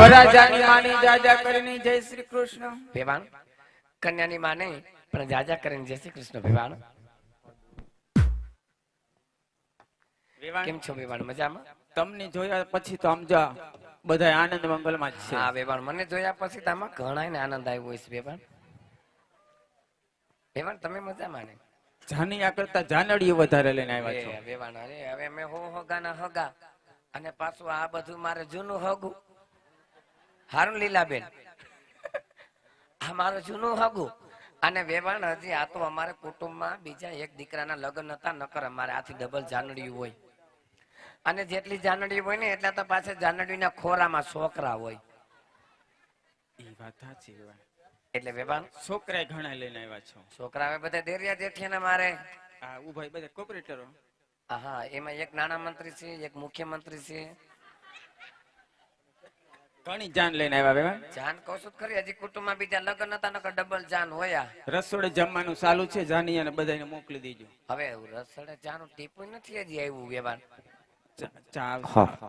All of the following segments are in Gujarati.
વરરાજાની માની જાજા કરીને જય શ્રી કૃષ્ણ. વેવાણ કન્યાની માં નહીં પણ જાજા કરીને જય શ્રી કૃષ્ણ. વેવાણ કેમ છો વેવાણ? મજામાં? તમને જોયા પછી તો સમજા બધા આનંદ મંગલમાં જ છે. હા વેવાણ મને જોયા પછી તો આમાં ઘણાને આનંદ આવ્યો છે. વેવાણ વેવાણ તમે મજામાં ને? જાનિયા કરતા જાનડીઓ વધારે લઈને આવ્યા છો. વેવાણ અરે હવે મેં હોગાના હગા અને પાછું આ બધું મારે જૂનું હગું. હારું લીલાબેન આ મારું જૂનું હગું. અને વેવાણ હજી આ તો અમારે કુટુંબમાં બીજા એક દીકરાના લગ્ન હતા, નકર અમારે આથી ડબલ જાનડીયું હોય. અને જેટલી જાનડી હોય ને એટલા તો પાછા જાનડીના ખોરામાં છોકરા હોય. ઈ વાત સાચી. એટલે વેવાણ છોકરા ઘણા લઈને આવ્યા છો. છોકરા હવે બધા દેરિયા જેઠિયાના મારે આ ઉભાઈ બધા કોર્પોરેટરો. હા એમાં એક નાણા મંત્રી છે, એક મુખ્યમંત્રી છે. ઘણી જાન લઈને આવ્યા વેવાણ. જાન કહું છું ખરી, હજી કુટુંબમાં બીજા લગ્ન હતા નકર ડબલ જાન હોય. રસોડે જમવાનું ચાલુ છે, જાનિયાને બધાને મોકલી દેજો. હવે રસોડે જાનું ટીપું નથી હજી આવ્યું. વેવાણ ચા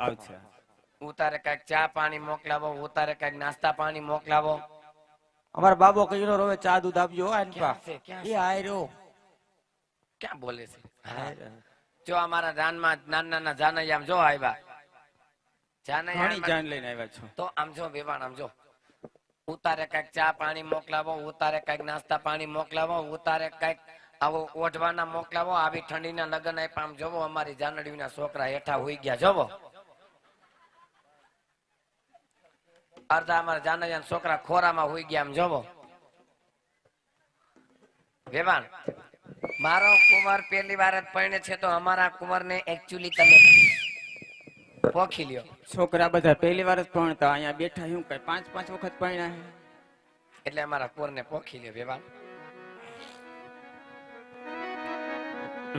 આવશે. ઉતારે કઈક ચા પાણી મોકલાવો, ઉતારે કઈક નાસ્તા પાણી મોકલાવો. અમારા બાબો કહીનો રોવે ચા દૂધ આપજો. એ આયરો ક્યાં બોલે છે? જો અમારા જાનમાં નાના જાનૈયા જો આવ્યા. ઘણી જાન લઈને આવ્યા છો. તો આમ જો વેવાણ આમ જો, ઉતારે કઈક ચા પાણી મોકલાવો, ઉતારે કઈક નાસ્તા પાણી મોકલાવો, ઉતારે કઈક આવો ઓઢવાના મોકલાવો. આવી ઠંડીના લગ્ન આપ્યા. આમ જોવો અમારી જાનડીના છોકરા હેઠા હોઈ ગયા. જોવો અડધા અમારા જાનૈયા છોકરા ખોરામાં હોઈ ગયા. આમ જોવો વેવાણ મારો કુંવર પહેલી વાર જ પરણે છે, તો અમારા કુંવરને એકચ્યુઅલી તમે પોખી લ્યો. છોકરા બધા પહેલી વાર જ ભણતા અહીંયા બેઠા હું કઈ 5 વખત ભણ્યા છે. એટલે અમારા કુંવરને પોખી લ્યો. વેવાણ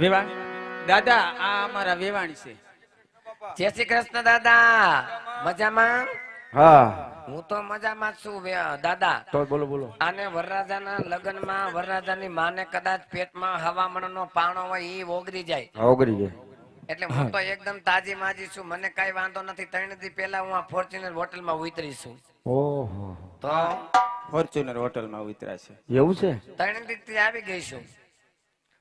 વેવાણ દાદા આ અમારા વેવાણ છે. જય શ્રી કૃષ્ણ દાદા. મજામાં? હા હું તો મજામાં છું દાદા. તો બોલો બોલો. આને વરરાજાના લગ્નમાં વરરાજાની માને કદાચ પેટમાં હવામાનનો પાણો હોય ઈ ઓગરી જાય. ઓગરી જાય. એટલે હું તો એકદમ તાજી માજી છું, મને કઈ વાંધો નથી. 3 દી પહેલા હું આ ફોર્ચ્યુનર હોટલમાં ઉતરી છું. ઓહો તો ફોર્ચ્યુનર હોટલમાં ઉતર્યા છે. એવું છે? 3 દી આવી ગઈ છું.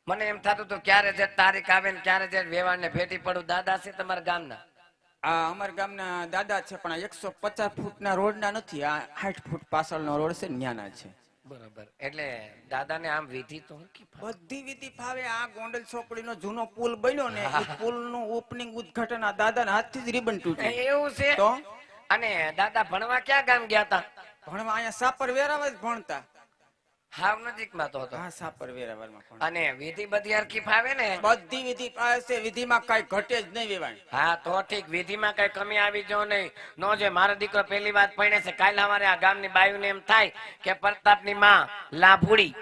મને એમ થતું હતું ક્યારે જે તારીખ આવે ને ક્યારે જે વેવાણને ભેટી પડું. દાદા છે તમારા ગામના? આ અમારા ગામના દાદા છે, પણ 150 ફૂટના રોડના નથી. આ 60 ફૂટ પાછળનો રોડ છે, ન્યાના છે. બરોબર. એટલે દાદાને આમ વિધિ તો બધી વિધિ ફાવે. આ ગોંડલ ચોકડીનો જૂનો પુલ બન્યો ને, એ પુલનું ઓપનિંગ ઉદ્ઘાટન આ દાદાના હાથથી જ રિબન તૂટ્યું. એવું છે? તો અને દાદા ભણવા ક્યાં ગામ ગયા હતા? ભણવા અહીંયા સાપર વેરાવળ જ ભણતા. હાવ નજીકમાં તો હતો. હા સાપર વેરાવળમાં ભણતા. અને વિધિ બધી હરખી ફાવે ને? બધી વિધિ ફાવે છે. વિધિમાં કઈ ઘટે જ નહીં વેવાણ. હા તો ઠીક. વિધિમાં કઈ કમી આવી જો નહીં. નો જે મારો દીકરો પહેલી વાત પરણે છે, કાલ સવારે આ ગામની બાયુને એમ થાય કે પ્રતાપની માં લાભુડી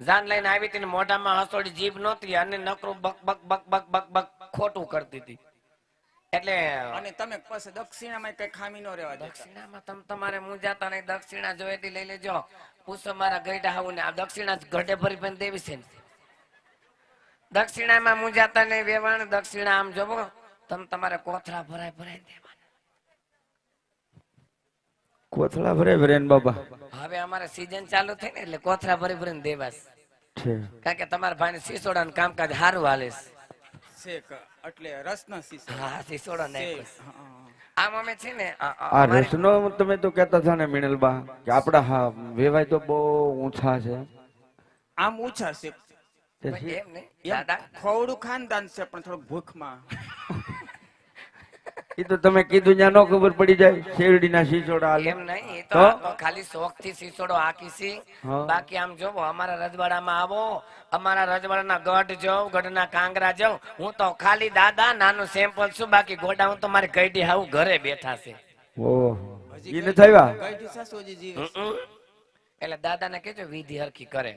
જાન લઈને આવી હતી, મોઢામાં હસોડી જીભ નહોતી અને નકરું બક બક બક બક બક બક ખોટું કરતી હતી. એટલે અને તમે પછી દક્ષિણામાં કઈ ખામી ન રહેવા દેતા. દક્ષિણામાં તમારે મૂંઝાતા નહીં. દક્ષિણા જોઈતી લઈ લેજો. પૂછો મારા ગઈડા હાવું ને આ દક્ષિણા ગઢે ભરી પણ દેવી છે ને. દક્ષિણામાં મૂંઝાતા નહીં વેવાણ. દક્ષિણા આમ જોવો તમારે કોથળા ભરાય ભરાય દેવાના. કોથળા ભરે ભરે ને બાબા. હવે અમારે સીઝન ચાલુ થઈ ને એટલે કોથળા ભરી ભરીને દેવાસ. કારણ કે તમારા ભાઈને સિસોડા નું કામકાજ સારું હાલે છે. એટલે રસનો શીશો. હા સિસોડા નાખ્યો. આમ અમે છે ને આ રસનો તમે તો કહેતા હતા ને મિનલબા કે આપડા હા વેવાય તો બહુ ઊંચા છે. આમ ઊંચા છે. એમ નહીં દાદા, થોડું ખાનદાન છે પણ થોડુંક ભૂખમાં. એ તો તમે કીધું ત્યાં નો ખબર પડી જાય. શેરડીના શીશોડા હાલે. એમ નહીં. એ તો ખાલી શોખ થી સિસોડો હાકીસી. બાકી આમ જોવો અમારા રજવાડામાં આવો, અમારા રજવાડાના ગઢ જાવ, ગઢના કાંગરા જાવ. હું તો ખાલી દાદા નાનું સેમ્પલ છું. બાકી ગોડા હું તો મારી ગઈડી હાવ ઘરે બેઠા છે. ઓહો ઈ ન થયા. ગઈડી સાસુજી જીવે. એટલે દાદા ને કેજો વિધિ હરખી કરે.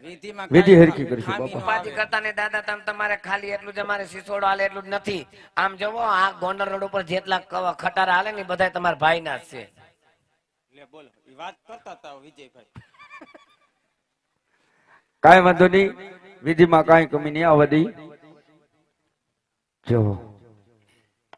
વિધિ હરખી કરીશું બાપા. ઉપાધિ કરતા ને દાદા તમારે ખાલી એટલું જ અમારે સિસોડો હાલે એટલું જ નથી. આમ જોવો આ ગોંડલ રોડ ઉપર જેટલા ખટારા હાલે ને બધા તમારા ભાઈ ના જ છે. લે બોલો ઈ વાત કરતા હતા વિજયભાઈ. કાંઈ વાંધો નહીં. વિધિમાં કાંઈ કમી નહીં આવવા દઈ. જો